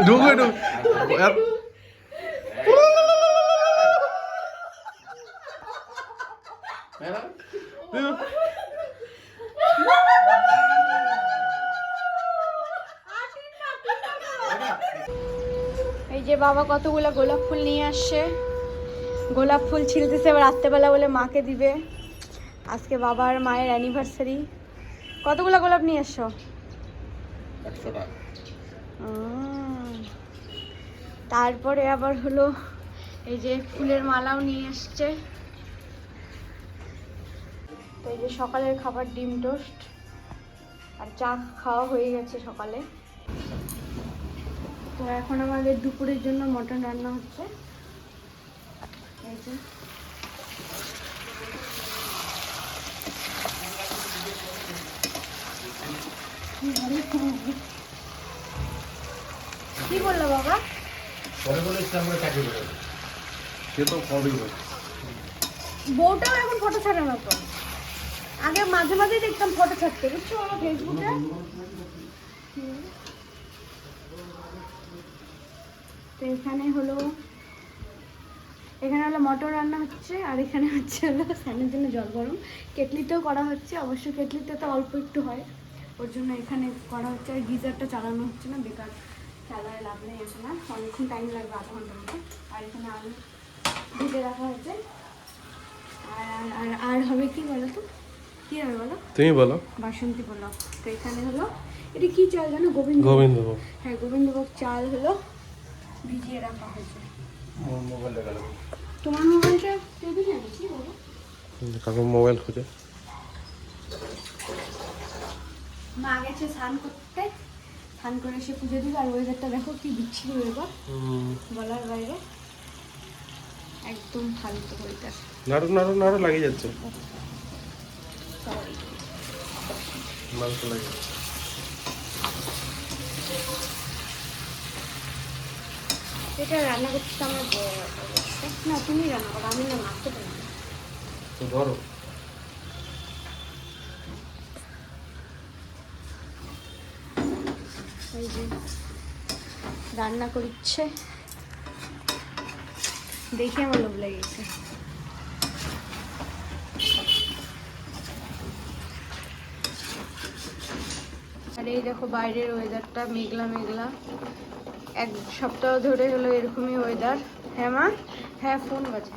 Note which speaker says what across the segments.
Speaker 1: ঢুকে ঢুক
Speaker 2: এই যে বাবা কতগুলো গোলাপ ফুল নিয়ে আসছে, গোলাপ ফুল ছিলতেছে এবার রাত্রেবেলা বলে মাকে দিবে। আজকে বাবার মায়ের অ্যানিভার্সারি। কতগুলো গোলাপ নিয়ে আসছো?
Speaker 1: 100টা।
Speaker 2: তারপরে আবার হলো এই যে ফুলের মালাও নিয়ে আসছে। তো এই যে সকালের খাবার ডিম টোস্ট আর চা খাওয়া হয়ে গেছে সকালে। তো এখন আমাদের দুপুরের জন্য মটন রান্না হচ্ছে। এই যে কি বললো বাবা? বউটাও এখন ফটো ছাড়ে না তো, আগে মাঝে মাঝে দেখতাম ফটো ছাড়তে, বুঝছো আমার ফেসবুকে। তো এখানে হলো মটর রান্না হচ্ছে, আর এখানে হচ্ছে হলো স্নানের জন্য জল গরম। কেটলিতেও করা হচ্ছে, অবশ্য কেটলিতে তো অল্প একটু হয়, ওর জন্য এখানে করা হচ্ছে। আর গিজারটা চালানো হচ্ছে না, বেকার চালায় লাভ নেই, আসে না, অনেকক্ষণ টাইম লাগবে, আধা ঘন্টার মতো। আর এখানে আলু ভেজে রাখা হয়েছে। আর আর আর হবে কি বলো তো, কি হবে বলো?
Speaker 1: তুমি বলো।
Speaker 2: বাসন্তী পোলাও। তো এখানে হলো এটা কি চাল জানো?
Speaker 1: গোবিন্দভোগ।
Speaker 2: হ্যাঁ, গোবিন্দভোগ চাল হলো ভিজিয়ে রাখা হয়েছে। তোমার মোবাইলটা টেবিলে কি বলো?
Speaker 1: কাকুর মোবাইল খুঁজে।
Speaker 2: মা গেছে স্নান করতে, স্নান করে এসে পুজো দিবে। আর ওয়েদারটা দেখো কি বিচ্ছিরি ওয়েদার, বলার বাইরে, একদম ফালতু ওয়েদার।
Speaker 1: নাড়ু নাড়ু নাড়ু লাগিয়ে যাচ্ছে, মাংস লাগে।
Speaker 2: এটা রান্না করতে তো আমার না, তুমি রান্না করো, আমি না মাছতে পারি না।
Speaker 1: তো ধরো।
Speaker 2: এই যে রান্না করছে, দেখে আমার লোভ লেগেছে। আর এই দেখো বাইরের ওয়েদারটা মেঘলা মেঘলা, এক সপ্তাহ ধরে হলো এরকমই ওয়েদার। হ্যাঁ মা, হ্যাঁ ফোন বাজে।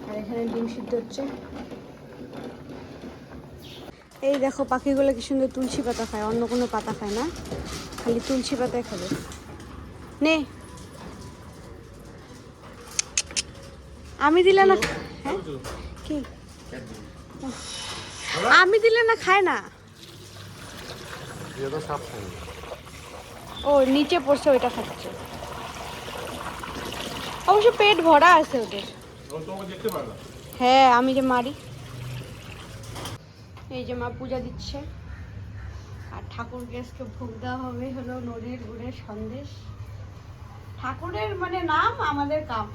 Speaker 2: আর এখানে ডিম সিদ্ধ হচ্ছে। এই দেখো পাখিগুলো কি সুন্দর তুলসী পাতা খায়, অন্য কোনো পাতা খায় না, খালি তুলসী পাতায় খাবে। নে, আমি দিলে না। হ্যাঁ কি, আমি দিলে না খায় না। ও নিচে পড়ছে, ওইটা খাচ্ছে। অবশ্য পেট ভরা আছে ওদের। হ্যাঁ, আমি যে মারি। এই যে মা পূজা দিচ্ছে, আর ঠাকুরকে আজকে ভোগ দেওয়া হবে হলো নদীর গুড়ের সন্দেশ। ঠাকুরের মানে নাম, আমাদের কাম।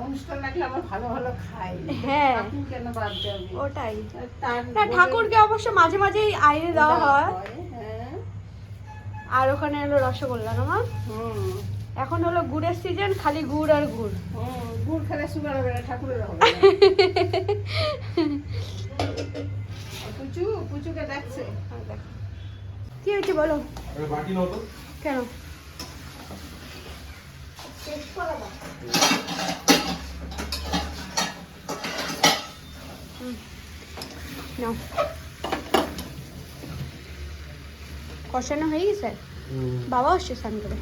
Speaker 3: অনুষ্ঠান লাগলে আবার ভালো ভালো খাই।
Speaker 2: হ্যাঁ,
Speaker 3: কেন বাদ যাবে,
Speaker 2: ওটাই। না, ঠাকুরকে অবশ্য মাঝে মাঝেই আইনে দেওয়া হয়। আর ওখানে হলো রসগোল্লা না মা? এখন হলো গুড়ের সিজন, খালি গুড় আর গুড়।
Speaker 3: গুড় খেলে সুগার হবে না, ঠাকুরের হবে। পুচু, পুচুকে দেখছে।
Speaker 2: কি হয়েছে বলো? কেন? নাও, কষানো হয়ে গেছে। বাবা আসছে স্নান করে।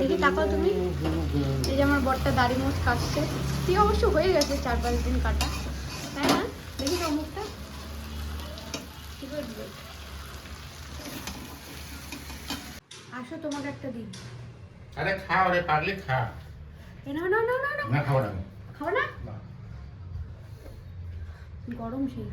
Speaker 2: দেখি তাকাও তুমি। এই যে আমার বরটা দাড়ি মুছ কাটছে, তুই অবশ্য হয়ে গেছে 4-5 দিন কাটা। হ্যাঁ না, দেখি তো মুখটা কি করবে। আসো তোমাকে একটা দিই।
Speaker 1: আরে খাও রে পাগলি, খা।
Speaker 2: না না না না না,
Speaker 1: খাবো না।
Speaker 2: খাও না, গরম সেই।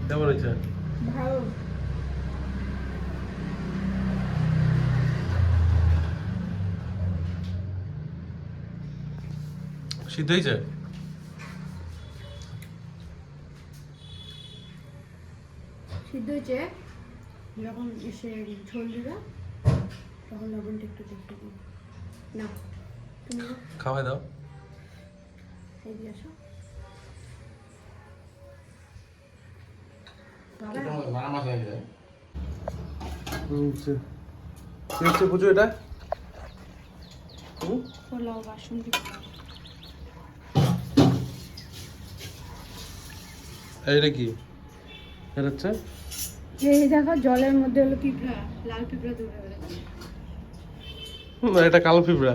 Speaker 1: কেমন হয়েছে?
Speaker 2: ভালো।
Speaker 1: সিদ্ধ হয়েছে?
Speaker 2: সিদ্ধ হয়েছে, যখন এসে ঝোল দিবা তখন লবণটা একটু দেখতে দিই না। তুমি
Speaker 1: খাওয়াই দাও।
Speaker 2: এদিকে আসো।
Speaker 1: কি হচ্ছে পুজো এটা?
Speaker 2: পোলাও বাসন্তী
Speaker 1: এইটা কি? এটা হচ্ছে
Speaker 2: এই দেখো জলের মধ্যে হলো পিঁপড়া, লাল পিঁপড়া দৌড়ে বেড়াচ্ছে।
Speaker 1: না, এটা কালো পিঁপড়া।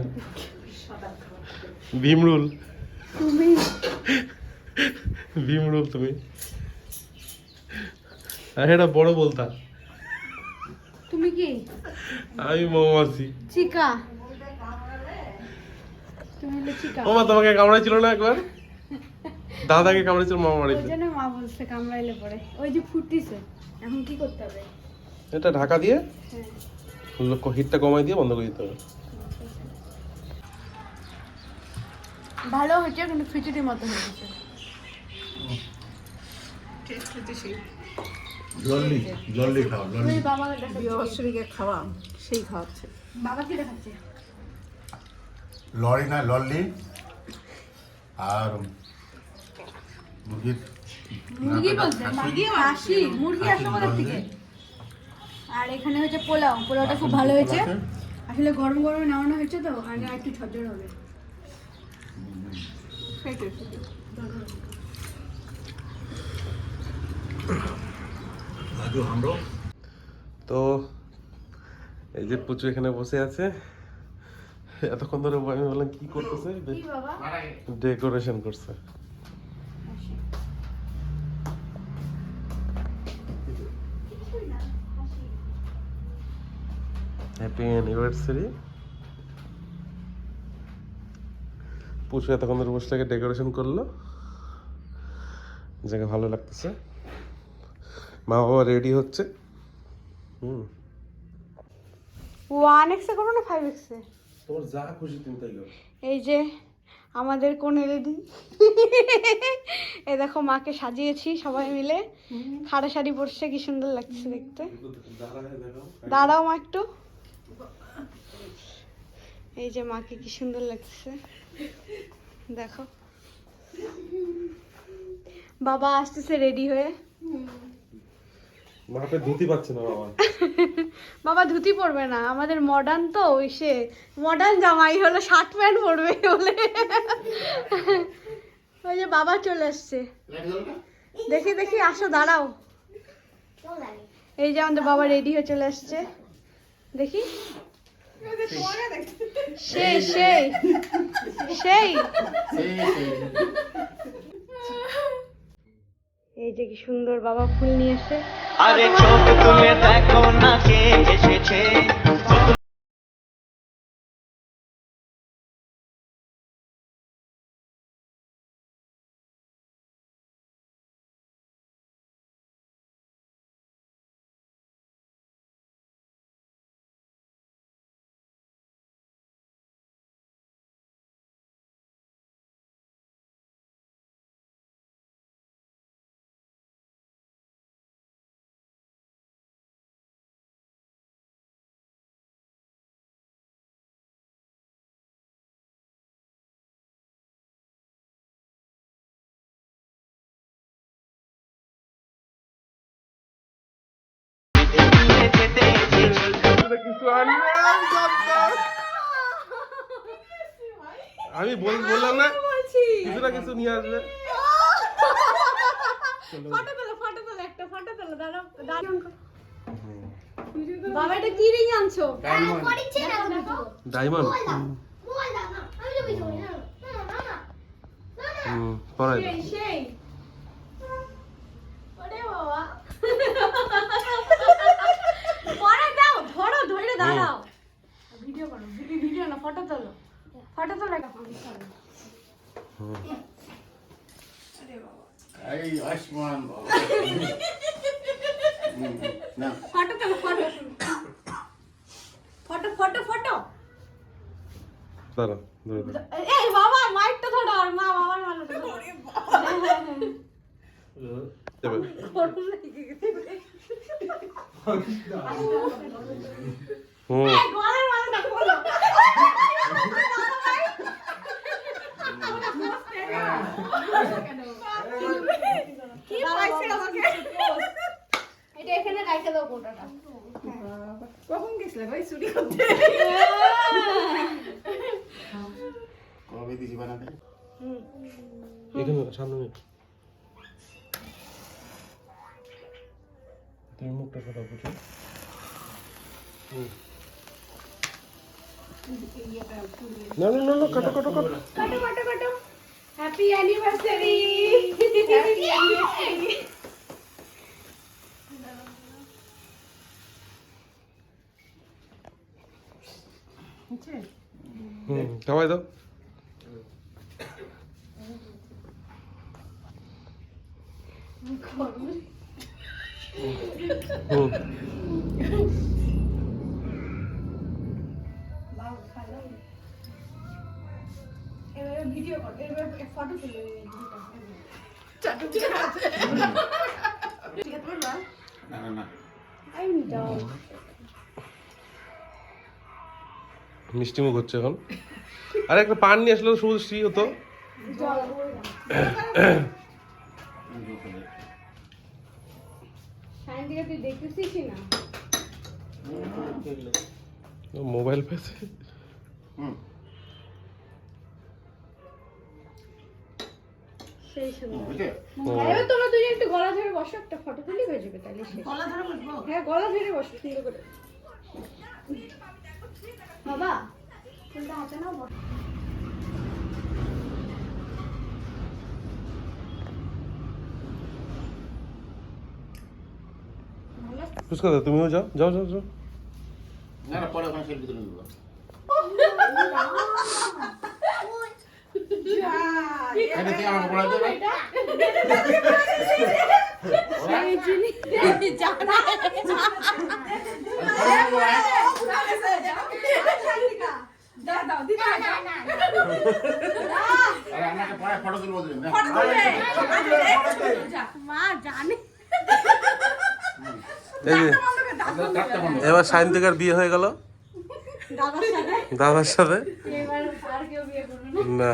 Speaker 1: ভীমরুল।
Speaker 2: তুমি
Speaker 1: ভীমরুল তুমি। আর এটা বড় বলতা।
Speaker 2: তুমি কি?
Speaker 1: আমি মৌমাছি।
Speaker 2: চিকা। তুমি হলো চিকা।
Speaker 1: ও মা, তোমাকে কামড়াইছিল না একবার? দাদাকে কামড়াইছিল, মামা
Speaker 2: ওই
Speaker 1: মারিছে।
Speaker 2: জন্য মা বলছে কামড়াইলে পরে। ওই যে ফুটিছে, এখন কি করতে হবে?
Speaker 1: এটা ঢাকা দিয়ে
Speaker 2: হ্যাঁ,
Speaker 1: হিটটা কমাই দিয়ে বন্ধ করে দিতে হবে।
Speaker 2: ভালো হয়েছে কিন্তু খিচুড়ির মতো হয়ে গেছে।
Speaker 4: জলদি খাও
Speaker 2: তুমি বাবাকে দেখাচ্ছি।
Speaker 3: বিবাহশ্রীকে খাওয়া, সেই খাওয়াচ্ছে।
Speaker 2: বাবা কি দেখাচ্ছে?
Speaker 4: লরি না লল্লি আর মুরগির
Speaker 2: মুরগি বলতে খাসি, মুরগি আসলো কোথা থেকে? আর এখানে হচ্ছে পোলাও, পোলাওটা খুব ভালো হয়েছে। আসলে গরম গরম নামানো হয়েছে তো, আগে একটু ঝরঝর হবে।
Speaker 3: সেইটাই।
Speaker 1: তো এই যে পুচু এখানে বসে আছে, এতক্ষণ ধরে আমি বললাম কি করতেছে,
Speaker 2: কি বাবা?
Speaker 1: ডেকোরেশন করছে। Happy anniversary. পুচু এতক্ষণ ধরে বসে থেকে ডেকোরেশন করলো, জায়গা ভালো লাগতেছে। মা বাবা রেডি হচ্ছে।
Speaker 2: 1x এ করো না 5x এ?
Speaker 1: তোমার যা খুশি তুমি তাই করো।
Speaker 2: এই যে আমাদের কোণে রেডি। এই দেখো মাকে সাজিয়েছি সবাই মিলে, খাড়া শাড়ি পরছে, কি সুন্দর লাগছে দেখতে। দাঁড়াও মা একটু। এই যে মাকে কি সুন্দর লাগছে দেখো। বাবা আসতেছে রেডি হয়ে।
Speaker 1: মাপে ধুতি পাচ্ছে না বাবা।
Speaker 2: বাবা ধুতি পরবে না, আমাদের মডার্ন তো, ওই সে মডার্ন জামাই হলো, শার্ট প্যান্ট পরবে বলে। ওই যে বাবা চলে আসছে, দেখি দেখি আসো দাঁড়াও। এই যে আমাদের বাবা রেডি হয়ে চলে আসছে, দেখি। সেই সেই সেই এই যে কি সুন্দর বাবা ফুল নিয়ে এসে।
Speaker 5: আরে চোখ তুলে দেখো না কে এসেছে।
Speaker 1: আমি বললাম না কিছু না কিছু নিয়ে আসবে।
Speaker 2: ফটো তোলো একটা ফটো তোলো, দাঁড়াও দাঁড়াও। বাবা এটা কি রিং আনছো?
Speaker 1: ডায়মন্ড। পরাই দাও।
Speaker 2: সেই সেই ওরে বাবা, পরে দাও, ধরো ধরে দাঁড়াও। ভিডিও করো, ভিডিও না, ফটো তোলো, ফটো তোলো একটা।
Speaker 4: এই আয়ুষ্মান না
Speaker 2: ফটো তোলো ফটো ফটো ফটো ফটো
Speaker 1: দাঁড়া ধরে দাঁড়া।
Speaker 2: এই বাবা মাইকটা ধরো আর মা বাবার ভালো
Speaker 1: এবার। হুম
Speaker 2: গলার মালাটা খোলো কি পাইছে আমাকে এটা এখানে রাখতে দাও কোটাটা
Speaker 3: কখন গেছিলে ভাই চুরি করতে?
Speaker 4: কবে দিছি বানাতে
Speaker 1: এখানে সামনে নে। তুমি মুখটা কথা বুঝো না না না না কাটো কাটো কাটো
Speaker 2: কাটো কাটো কাটো হ্যাপি অ্যানিভার্সারি হ্যাপি অ্যানিভার্সারি
Speaker 1: হুম খাওয়াই দাও হুম
Speaker 2: এবারে ভিডিও কর এবারে ফটো তুলে
Speaker 3: চাটু ঠিক আছে ঠিক আছে বলবা
Speaker 4: না না না
Speaker 2: আই দাও
Speaker 1: মিষ্টি মুখ হচ্ছে এখন আরে একটা পান নিয়ে আসলে শুধু শ্রী হতো
Speaker 2: জল সাইন দিকে তুই দেখতেছিস না
Speaker 1: মোবাইল পেয়েছে
Speaker 4: হুম
Speaker 2: সেই সময়
Speaker 4: বুঝলে
Speaker 2: এবার তোমরা দুজন একটু গলা ধরে বসো একটা ফটো তুলি হয়ে যাবে তাহলে শেষ
Speaker 3: গলা ধরে বসবো
Speaker 2: হ্যাঁ গলা ধরে বসো সুন্দর করে বাবা ফুলটা হাতে নাও বসো
Speaker 1: ফুচকা দাও তুমিও যাও যাও যাও যাও
Speaker 4: না না পরে ওখানে সেলফি তুলে নেবো এটা তুই আমাকে পড়া দেবে আরে আমাকে পরে ফটো তুলবো দিন না
Speaker 2: মা জানে
Speaker 1: এই যে
Speaker 4: ডাক্তার বন্ধ
Speaker 1: এবার সায়ন্তিকার বিয়ে হয়ে গেল
Speaker 2: দাদার সাথে
Speaker 1: দাদার সাথে
Speaker 2: এবার আর কেউ বিয়ে করবে না
Speaker 1: না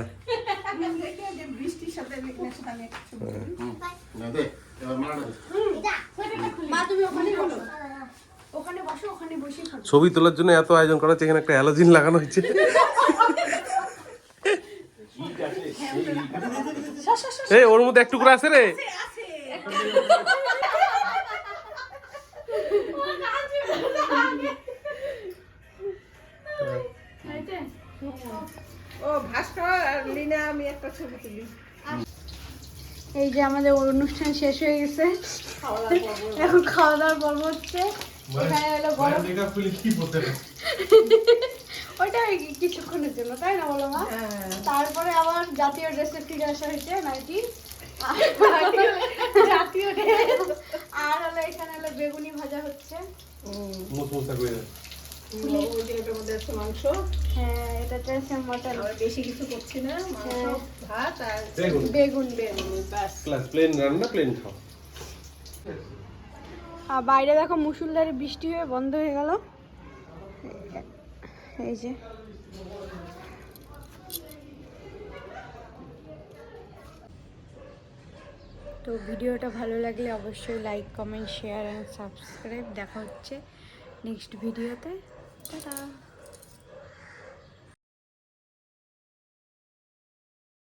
Speaker 3: দেখে যে বৃষ্টির সাথে মেঘনার সাথে আমি একটা ছবি তুলি।
Speaker 4: না দে এবার মারাটা দে
Speaker 2: মা তুমি ওখানে বসো ওখানে বসো ওখানে বসে খাও
Speaker 1: ছবি তোলার জন্য এত আয়োজন করা হচ্ছে এখানে একটা হ্যালোজিন লাগানো হয়েছে এই ওর মধ্যে একটু করে আছে রে
Speaker 3: ও ভাস্কর আর লীনা আমি একটা ছবি তুলি
Speaker 2: এই যে আমাদের অনুষ্ঠান শেষ হয়ে গেছে
Speaker 3: খাওয়া দাওয়া করবো
Speaker 2: এখন খাওয়া দাওয়ার পর্ব হচ্ছে এখানে হলো গরম ওইটা ওই কিছুক্ষণের জন্য তাই না বলো মা
Speaker 3: হ্যাঁ
Speaker 2: তারপরে আবার জাতীয় ড্রেসে ফিরে আসা হয়েছে নাকি জাতীয় ড্রেস আর হলো এখানে হলো বেগুনি ভাজা হচ্ছে
Speaker 3: ওই যে এটার মধ্যে আছে মাংস
Speaker 2: হ্যাঁ এটা হচ্ছে মটন
Speaker 3: আর বেশি কিছু করছি না মাংস ভাত আর
Speaker 2: বেগুন
Speaker 3: ব্যাস
Speaker 1: প্লেন রান্না প্লেন খাও
Speaker 2: আর বাইরে দেখো মুষলধারে বৃষ্টি হয়ে বন্ধ হয়ে গেল এই যে তো ভিডিওটা ভালো লাগলে অবশ্যই like comment share and subscribe দেখা হচ্ছে নেক্সট ভিডিওতে টাটা